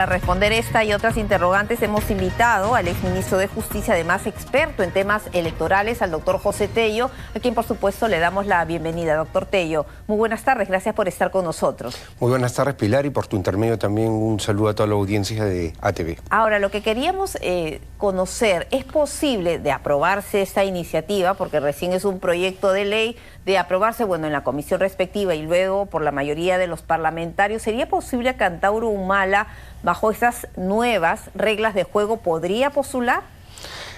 Para responder esta y otras interrogantes hemos invitado al exministro de Justicia, además experto en temas electorales, al doctor José Tello, a quien por supuesto le damos la bienvenida. Doctor Tello, muy buenas tardes, gracias por estar con nosotros. Muy buenas tardes, Pilar, y por tu intermedio también un saludo a toda la audiencia de ATV. Ahora, lo que queríamos conocer, ¿es posible de aprobarse esta iniciativa, porque recién es un proyecto de ley, de aprobarse, bueno, en la comisión respectiva y luego por la mayoría de los parlamentarios? ¿Sería posible que Antauro Humala, bajo estas nuevas reglas de juego, podría postular?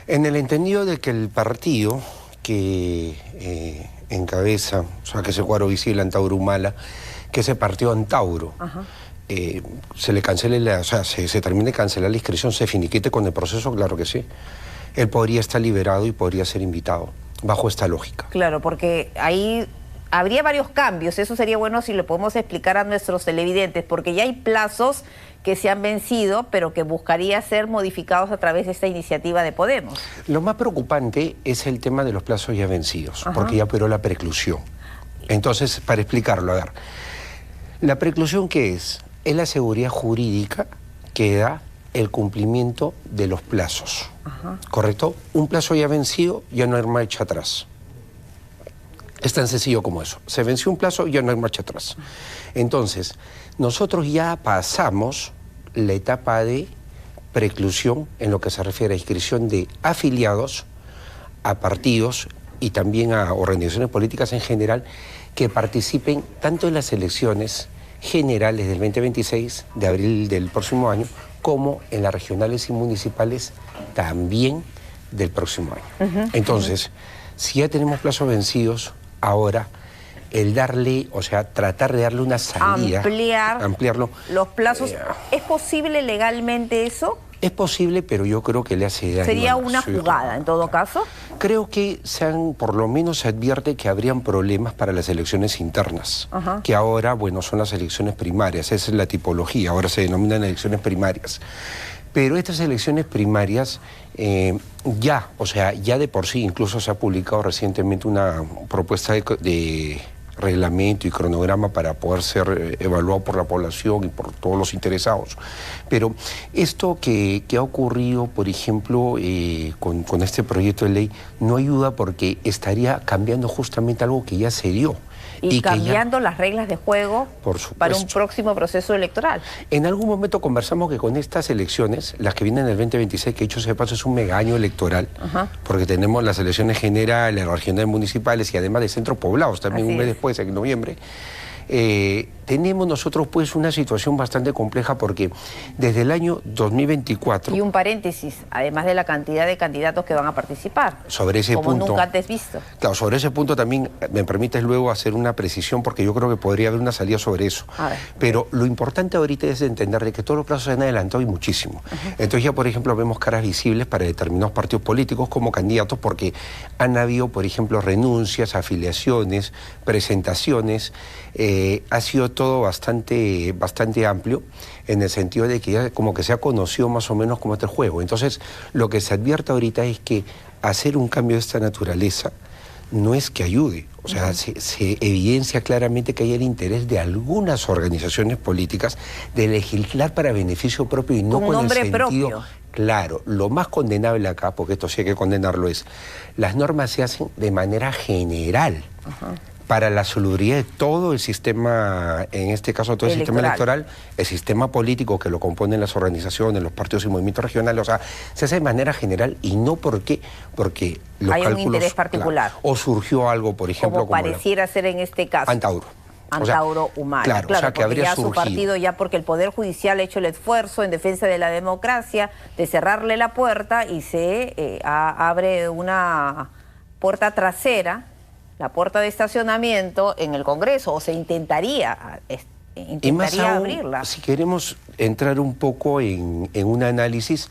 En el entendido de que el partido que encabeza, o sea, que es el cuadro visible Antauro Humala, que ese partido Antauro, se le cancele, o sea, se termine de cancelar la inscripción, se finiquite con el proceso, claro que sí. Él podría estar liberado y podría ser invitado, bajo esta lógica. Claro, porque ahí habría varios cambios, eso sería bueno si lo podemos explicar a nuestros televidentes, porque ya hay plazos que se han vencido, pero que buscaría ser modificados a través de esta iniciativa de Podemos. Lo más preocupante es el tema de los plazos ya vencidos, porque ya operó la preclusión. Entonces, para explicarlo, a ver, ¿la preclusión qué es? Es la seguridad jurídica que da el cumplimiento de los plazos, ¿correcto? Un plazo ya vencido, ya no hay marcha atrás. Es tan sencillo como eso. Se venció un plazo, ya no hay marcha atrás. Entonces, nosotros ya pasamos la etapa de preclusión en lo que se refiere a inscripción de afiliados a partidos y también a organizaciones políticas en general que participen tanto en las elecciones generales del 2026, de abril del próximo año, como en las regionales y municipales también del próximo año. Entonces, si ya tenemos plazos vencidos, ahora el darle, o sea, tratar de darle una salida, ampliarlo. Los plazos, ¿es posible legalmente eso? Es posible, pero yo creo que le hace daño. ¿Sería una jugada en todo caso? Creo que por lo menos se advierte que habrían problemas para las elecciones internas, que ahora, bueno, son las elecciones primarias, esa es la tipología, ahora se denominan elecciones primarias. Pero estas elecciones primarias ya de por sí, incluso se ha publicado recientemente una propuesta de reglamento y cronograma para poder ser evaluado por la población y por todos los interesados. Pero esto que ha ocurrido, por ejemplo, con este proyecto de ley, no ayuda porque estaría cambiando justamente algo que ya se dio. Y cambiando las reglas de juego para un próximo proceso electoral. En algún momento conversamos que con estas elecciones, las que vienen en el 2026, que dicho sea de paso es un mega año electoral, porque tenemos las elecciones generales, las regionales municipales y además de centros poblados, también un mes después, en noviembre, tenemos nosotros pues una situación bastante compleja porque desde el año 2024... Y un paréntesis, además de la cantidad de candidatos que van a participar. Sobre ese punto... Como nunca antes visto. Claro, sobre ese punto también me permites luego hacer una precisión porque yo creo que podría haber una salida sobre eso. Pero lo importante ahorita es entender de que todos los plazos se han adelantado y muchísimo. Entonces ya, por ejemplo, vemos caras visibles para determinados partidos políticos como candidatos porque han habido, por ejemplo, renuncias, afiliaciones, presentaciones. Ha sido todo bastante amplio en el sentido de que ya como que se ha conocido más o menos cómo está el juego. Entonces, lo que se advierte ahorita es que hacer un cambio de esta naturaleza no es que ayude. O sea, se evidencia claramente que hay el interés de algunas organizaciones políticas de legislar para beneficio propio y no con el sentido propio. Claro, lo más condenable acá, porque esto sí hay que condenarlo, es las normas se hacen de manera general. Para la salubridad de todo el sistema, en este caso todo el sistema electoral, el sistema político que lo componen las organizaciones, los partidos y movimientos regionales, o sea, se hace de manera general y no porque los hay cálculos... un interés particular. Claro, o surgió algo, por ejemplo... Como pareciera ser en este caso. Antauro Humala. Claro, o sea, que habría ya surgido. Su partido, ya porque el Poder Judicial ha hecho el esfuerzo en defensa de la democracia, de cerrarle la puerta y se abre una puerta trasera, la puerta de estacionamiento en el Congreso, o se intentaría abrirla. Si queremos entrar un poco en un análisis,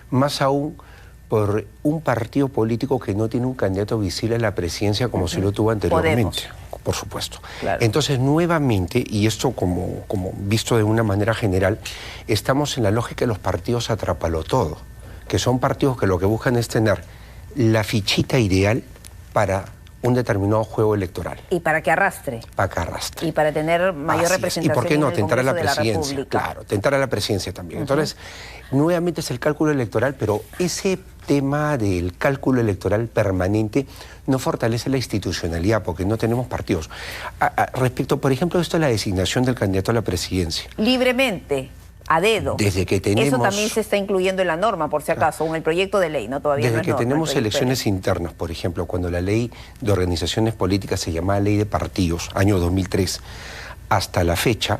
más aún por un partido político que no tiene un candidato visible a la presidencia como si lo tuvo anteriormente. Podemos. Por supuesto. Claro. Entonces, nuevamente, y esto como visto de una manera general, estamos en la lógica de los partidos atrápalo todo, que son partidos que lo que buscan es tener la fichita ideal para un determinado juego electoral. Y para que arrastre. Para que arrastre. Y para tener mayor representación. ¿Y por qué no? En el Tentar a la Congreso de presidencia. Claro, tentar a la presidencia también. Entonces, nuevamente es el cálculo electoral, pero ese tema del cálculo electoral permanente no fortalece la institucionalidad porque no tenemos partidos. Respecto, por ejemplo, esto de la designación del candidato a la presidencia. Libremente. A dedo. Desde que tenemos... Eso también se está incluyendo en la norma, por si acaso, en el proyecto de ley, ¿no? Todavía desde no es que norma, tenemos elecciones internas, por ejemplo, cuando la ley de organizaciones políticas se llamaba Ley de Partidos, año 2003, hasta la fecha,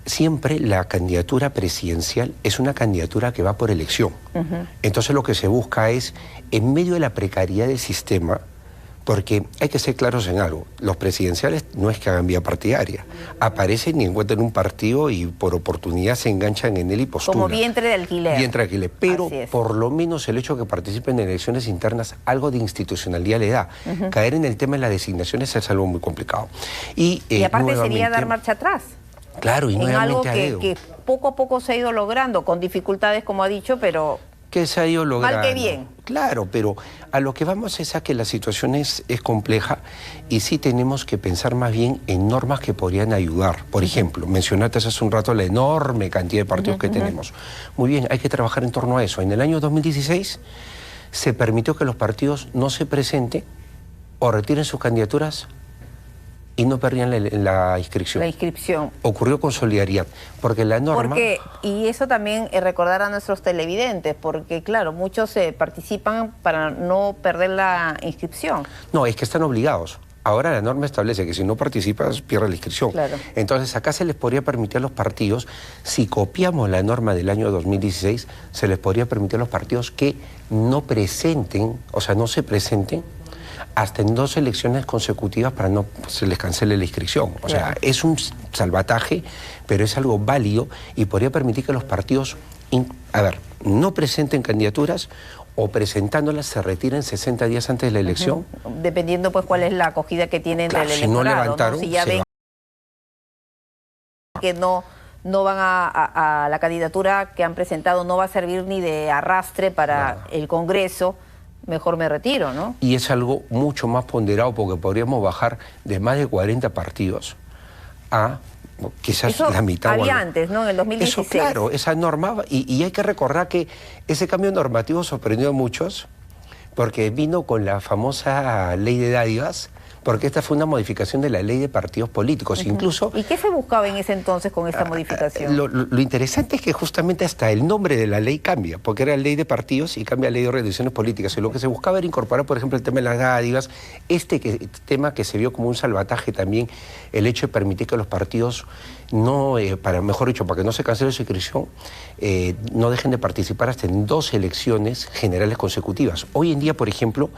siempre la candidatura presidencial es una candidatura que va por elección. Entonces lo que se busca es, en medio de la precariedad del sistema, porque hay que ser claros en algo, los presidenciales no es que hagan vía partidaria, aparecen y encuentran un partido y por oportunidad se enganchan en él y postulan. Como vientre de alquiler. Vientre de alquiler, pero por lo menos el hecho de que participen en elecciones internas, algo de institucionalidad le da. Caer en el tema de las designaciones es algo muy complicado. Y aparte sería dar marcha atrás. Claro, y en nuevamente algo que poco a poco se ha ido logrando, con dificultades como ha dicho, pero... Que se ha ido logrando. Mal que bien. Claro, pero a lo que vamos es a que la situación es compleja y sí tenemos que pensar más bien en normas que podrían ayudar. Por ejemplo, mencionaste hace un rato la enorme cantidad de partidos que tenemos. Muy bien, hay que trabajar en torno a eso. En el año 2016 se permitió que los partidos no se presenten o retiren sus candidaturas y no perdían la inscripción. La inscripción. Ocurrió con Solidaridad, porque la norma... Y eso también recordar a nuestros televidentes, porque claro, muchos participan para no perder la inscripción. No, es que están obligados. Ahora la norma establece que si no participas, pierdes la inscripción. Claro. Entonces acá se les podría permitir a los partidos, si copiamos la norma del año 2016, se les podría permitir a los partidos que no presenten, o sea, no se presenten hasta en 2 elecciones consecutivas para no se les cancele la inscripción. O sea, es un salvataje, pero es algo válido y podría permitir que los partidos, no presenten candidaturas o presentándolas se retiren 60 días antes de la elección. Dependiendo pues cuál es la acogida que tienen del electorado. Si no levantaron, ¿no? Si ya ven que no van a la candidatura que han presentado, no va a servir ni de arrastre para el Congreso, mejor me retiro, ¿no? Y es algo mucho más ponderado porque podríamos bajar de más de 40 partidos a quizás eso la mitad. Había antes, ¿no? En el 2016. Eso, claro, esa norma, y hay que recordar que ese cambio normativo sorprendió a muchos porque vino con la famosa ley de dádivas, porque esta fue una modificación de la ley de partidos políticos. Incluso... ¿Y qué se buscaba en ese entonces con esta modificación? Lo interesante es que justamente hasta el nombre de la ley cambia, porque era ley de partidos y cambia ley de organizaciones políticas. Y lo que se buscaba era incorporar, por ejemplo, el tema de las dádivas, tema que se vio como un salvataje también, el hecho de permitir que los partidos no, mejor dicho, para que no se cancele su inscripción, no dejen de participar hasta en 2 elecciones generales consecutivas. Hoy en día, por ejemplo,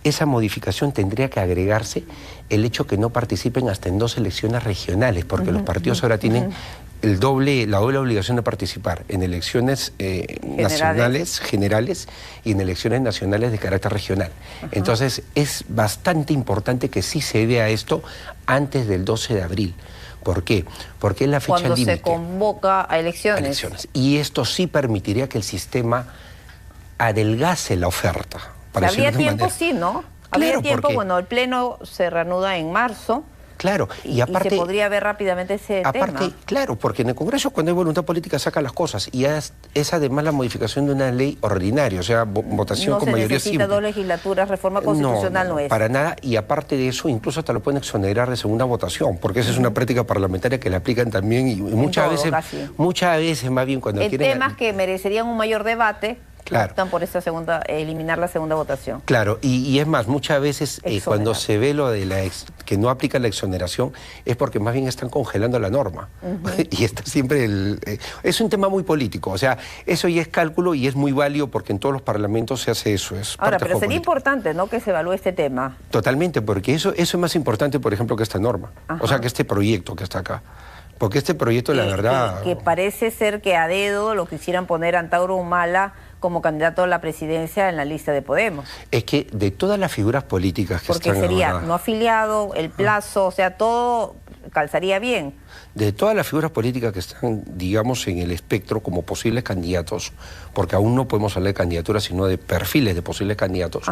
esa modificación tendría que agregarse el hecho que no participen hasta en 2 elecciones regionales, porque los partidos ahora tienen la doble obligación de participar en elecciones nacionales, generales, y en elecciones nacionales de carácter regional. Entonces, es bastante importante que sí se vea esto antes del 12 de abril. ¿Por qué? Porque es la fecha límite. Cuando se convoca a elecciones. Y esto sí permitiría que el sistema adelgase la oferta. Habría tiempo, sí, ¿no? Habría tiempo, porque... bueno, el pleno se reanuda en marzo. Claro, y aparte... Y se podría ver rápidamente ese tema. Claro, porque en el Congreso cuando hay voluntad política saca las cosas. Y es además la modificación de una ley ordinaria, o sea, votación con mayoría simple. No se necesita 2 legislaturas, reforma constitucional no es. Para nada, y aparte de eso, incluso hasta lo pueden exonerar de segunda votación, porque esa es una práctica parlamentaria que la aplican también y muchas veces más bien cuando quieren... temas que merecerían un mayor debate... Claro. Optan por eliminar la segunda votación. Claro, y es más, muchas veces cuando se ve lo de que no aplica la exoneración es porque más bien están congelando la norma. Y está siempre es un tema muy político, o sea, eso ya es cálculo y es muy válido porque en todos los parlamentos se hace eso. Ahora, pero sería importante, ¿no?, que se evalúe este tema. Totalmente, porque eso es más importante, por ejemplo, que esta norma. O sea, que este proyecto que está acá. Porque este proyecto, la verdad... Que parece ser que a dedo lo quisieran poner a Antauro Humala como candidato a la presidencia en la lista de Podemos. Es que de todas las figuras políticas que están sería ahora... no afiliado, el plazo, o sea, todo calzaría bien. De todas las figuras políticas que están, digamos, en el espectro como posibles candidatos, porque aún no podemos hablar de candidaturas, sino de perfiles de posibles candidatos,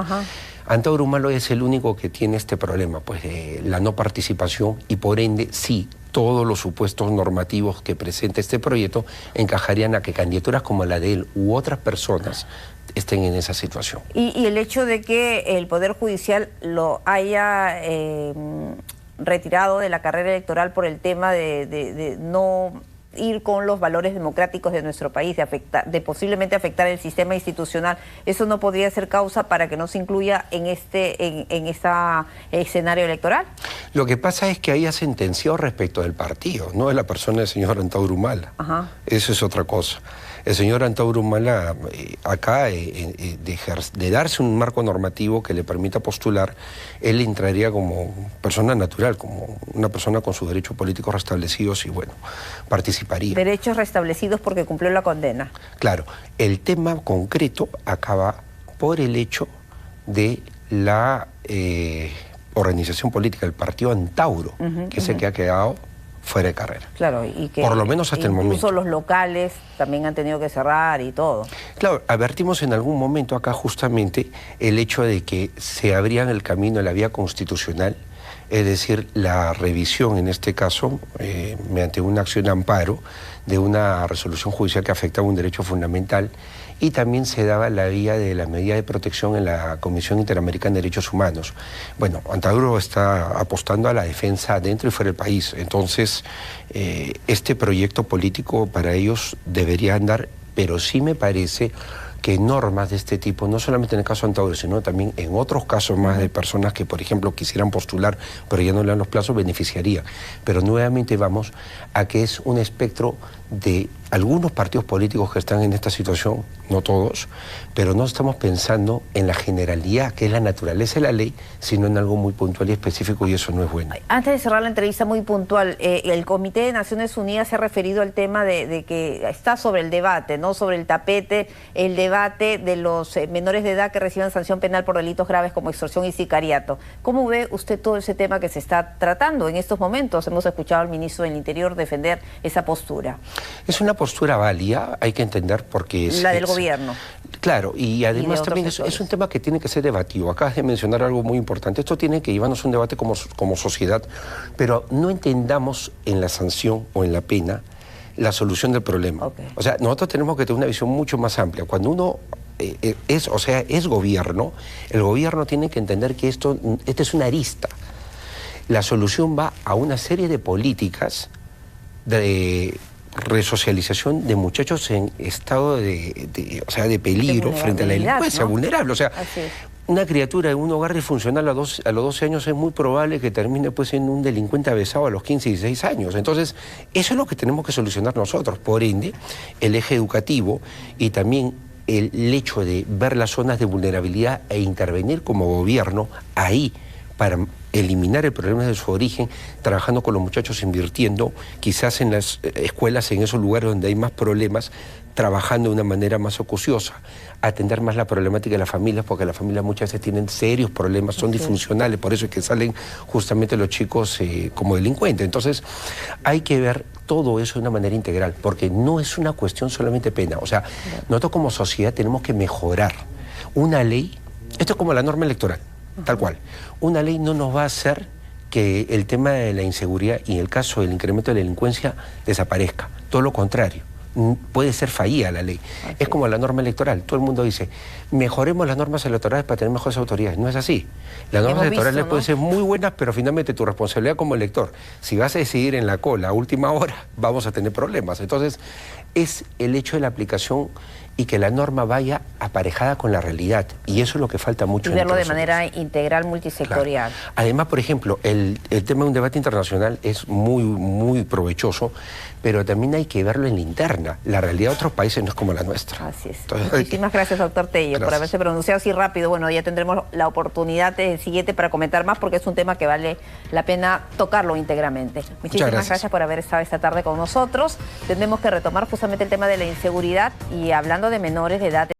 Antauro Humala es el único que tiene este problema, pues de la no participación, y por ende, sí, todos los supuestos normativos que presenta este proyecto encajarían a que candidaturas como la de él u otras personas estén en esa situación. Y el hecho de que el Poder Judicial lo haya retirado de la carrera electoral por el tema de no ir con los valores democráticos de nuestro país, de posiblemente afectar el sistema institucional, ¿eso no podría ser causa para que no se incluya en este escenario electoral? Lo que pasa es que haya sentenciado respecto del partido, no de la persona del señor Antauro Humala. Eso es otra cosa. El señor Antauro Humala, acá, de darse un marco normativo que le permita postular, él entraría como persona natural, como una persona con sus derechos políticos restablecidos y, bueno, participaría. Derechos restablecidos porque cumplió la condena. Claro, el tema concreto acaba por el hecho de la organización política, el partido Antauro, que es el que ha quedado fuera de carrera. Claro, y que por lo menos hasta el momento. Incluso los locales también han tenido que cerrar y todo. Claro, advertimos en algún momento acá justamente el hecho de que se abrían el camino a la vía constitucional, es decir, la revisión en este caso, mediante una acción de amparo de una resolución judicial que afectaba un derecho fundamental, y también se daba la vía de la medida de protección en la Comisión Interamericana de Derechos Humanos. Bueno, Antauro está apostando a la defensa dentro y fuera del país, entonces este proyecto político para ellos debería andar, pero sí me parece que normas de este tipo, no solamente en el caso de Antauro, sino también en otros casos más de personas que, por ejemplo, quisieran postular, pero ya no le dan los plazos, beneficiaría. Pero nuevamente vamos a que es un espectro de algunos partidos políticos que están en esta situación, no todos, pero no estamos pensando en la generalidad, que es la naturaleza de la ley, sino en algo muy puntual y específico, y eso no es bueno. Antes de cerrar la entrevista muy puntual, el Comité de Naciones Unidas se ha referido al tema de que está sobre el debate, ¿no? Sobre el tapete, el debate de los menores de edad que reciban sanción penal por delitos graves como extorsión y sicariato. ¿Cómo ve usted todo ese tema que se está tratando en estos momentos? Hemos escuchado al ministro del Interior defender esa postura. Es una postura válida, hay que entender porque es... La del gobierno. Claro, y además también es un tema que tiene que ser debatido. Acabas de mencionar algo muy importante. Esto tiene que llevarnos a un debate como sociedad, pero no entendamos en la sanción o en la pena la solución del problema. O sea, nosotros tenemos que tener una visión mucho más amplia. Cuando uno es gobierno, el gobierno tiene que entender que esta es una arista. La solución va a una serie de políticas de resocialización de muchachos en estado de peligro frente a la delincuencia, ¿no? Vulnerable. O sea, una criatura en un hogar disfuncional a los 12 años es muy probable que termine pues siendo un delincuente avesado a los 15 y 16 años. Entonces, eso es lo que tenemos que solucionar nosotros. Por ende, el eje educativo y también el hecho de ver las zonas de vulnerabilidad e intervenir como gobierno ahí para eliminar el problema de su origen, trabajando con los muchachos, invirtiendo quizás en las escuelas, en esos lugares donde hay más problemas, trabajando de una manera más acuciosa, atender más la problemática de las familias, porque las familias muchas veces tienen serios problemas, son disfuncionales, por eso es que salen justamente los chicos como delincuentes. Entonces hay que ver todo eso de una manera integral, porque no es una cuestión solamente pena. O sea, nosotros como sociedad tenemos que mejorar una ley. Esto es como la norma electoral, tal cual. Una ley no nos va a hacer que el tema de la inseguridad y el caso del incremento de la delincuencia desaparezca. Todo lo contrario. Puede ser fallida la ley. Es como la norma electoral. Todo el mundo dice, mejoremos las normas electorales para tener mejores autoridades. No es así. Las normas electorales pueden ser muy buenas, pero finalmente tu responsabilidad como elector, si vas a decidir en la cola a última hora, vamos a tener problemas. Entonces, es el hecho de la aplicación y que la norma vaya aparejada con la realidad. Y eso es lo que falta mucho. Y verlo de manera integral, multisectorial. Claro. Además, por ejemplo, el tema de un debate internacional es muy provechoso, pero también hay que verlo en la interna. La realidad de otros países no es como la nuestra. Así es. Entonces, muchísimas gracias, doctor Tello, por haberse pronunciado así rápido. Bueno, ya tendremos la oportunidad siguiente para comentar más, porque es un tema que vale la pena tocarlo íntegramente. Muchísimas gracias por haber estado esta tarde con nosotros. Tendremos que retomar justamente el tema de la inseguridad y hablando de menores de edad.